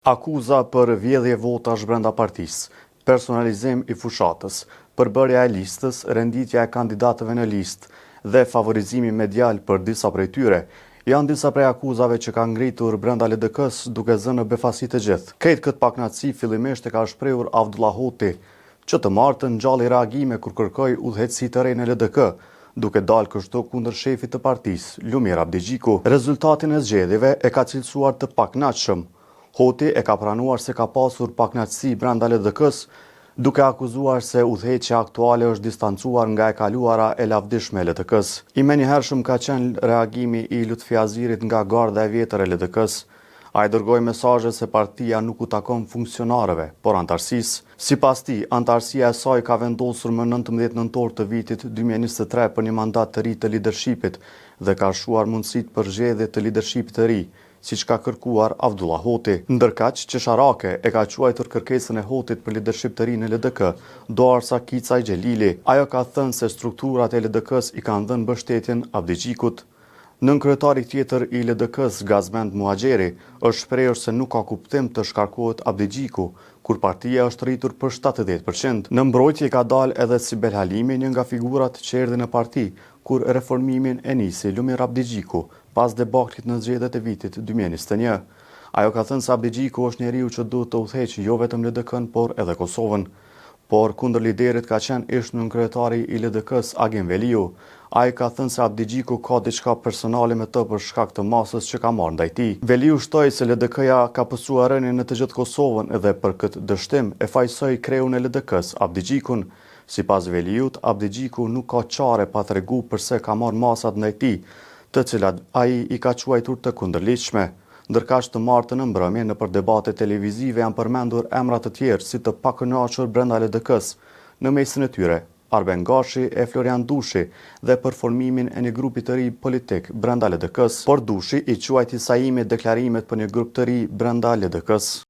Akuza për vjedhje votash brenda partisë, personalizim i fushatës, përbërja e listës, renditja e kandidatëve në listë dhe favorizimi medial për disa prej tyre, janë disa prej akuzave që kanë ngritur brenda LDK-s duke zënë në befasi të gjithë. Këtë pakënaqësi fillimisht e ka shprehur Avdullah Hoti, që të martën ngjalli reagime kur kërkoi udhëheqësi të re në LDK, duke dalë kështu kundër shefit të partisë, Lumir Abdigjiku. Rezultatin e zgjedhjeve e ka cilësuar të pakënaqshëm. Hoti e ka pranuar se ka pasur pakënaqësi brenda LDK-s, duke akuzuar se udhëheqja aktuale është distancuar nga e kaluara e lavdishme e LDK-s. I menjëhershëm ka qenë reagimi i Lutfi Azirit nga garda e vjetër e LDK-s. Ai dërgoi mesazhe se partia nuk u takon funksionarëve, por antarësisë. Sipas tij, antarësia e saj ka vendosur më 19 nëntor të vitit 2023 për një mandat të ri të lidershipit dhe ka shuar mundësitë për zgjedhje të lidershipit të ri, siç ka kërkuar Avdullah Hoti. Ndërkaq, qesharake e ka quajtur kërkesën e Hotit për lidership të ri në LDK, Doarsa Kicaj Xhelili. Ajo ka thënë se strukturat e LDK-s i kanë dhënë mbështetjen Abdigjikut. Nënkryetari tjetër i LDK-s, Gazmend Muhaxheri, është shprehur se nuk ka kuptim të shkarkohet Abdigjiku, kur partia është rritur për 70%. Në mbrojtje ka dalë edhe Sibel Halimi, një nga figurat që erdhi në parti, kur reformimin e nisi Lumir Abdigjiku, pas debaklit në zgjedhjet e vitit 2021. Ajo ka thënë se Abdigjiku është njeriu që duhet të udhëheqë jo vetëm LDK-n, por edhe Kosovën. Por kundër liderit ka qenë ish nënkryetari i LDK-s Agim Veliu. Ai ka thënë se Abdigjiku ka diçka personale me të për shkak të masës që ka marrë ndaj tij. Veliu shtoi se LDK-ja ka pësuar rënien në të gjithë Kosovën dhe për këtë dështim e fajsoi kreun e LDK-s Abdigjikun. Sipas Veliut, Abdigjiku nuk ka çare pa tregu pse ka marrë masat ndaj tij, të cilat ai i ka quajtur të kundërligjshme. Ndërkaq të martën në mbrëmje nëpër debate televizive janë përmendur emra të tjerë si të pakënaqur brenda LDK-s, në mesin e tyre Arben Gashi e Florian Dushi dhe për formimin e një grupi të ri politik brenda LDK-s, por Dushi i quajti Saimit deklarimet për një grup të ri brenda LDK-s.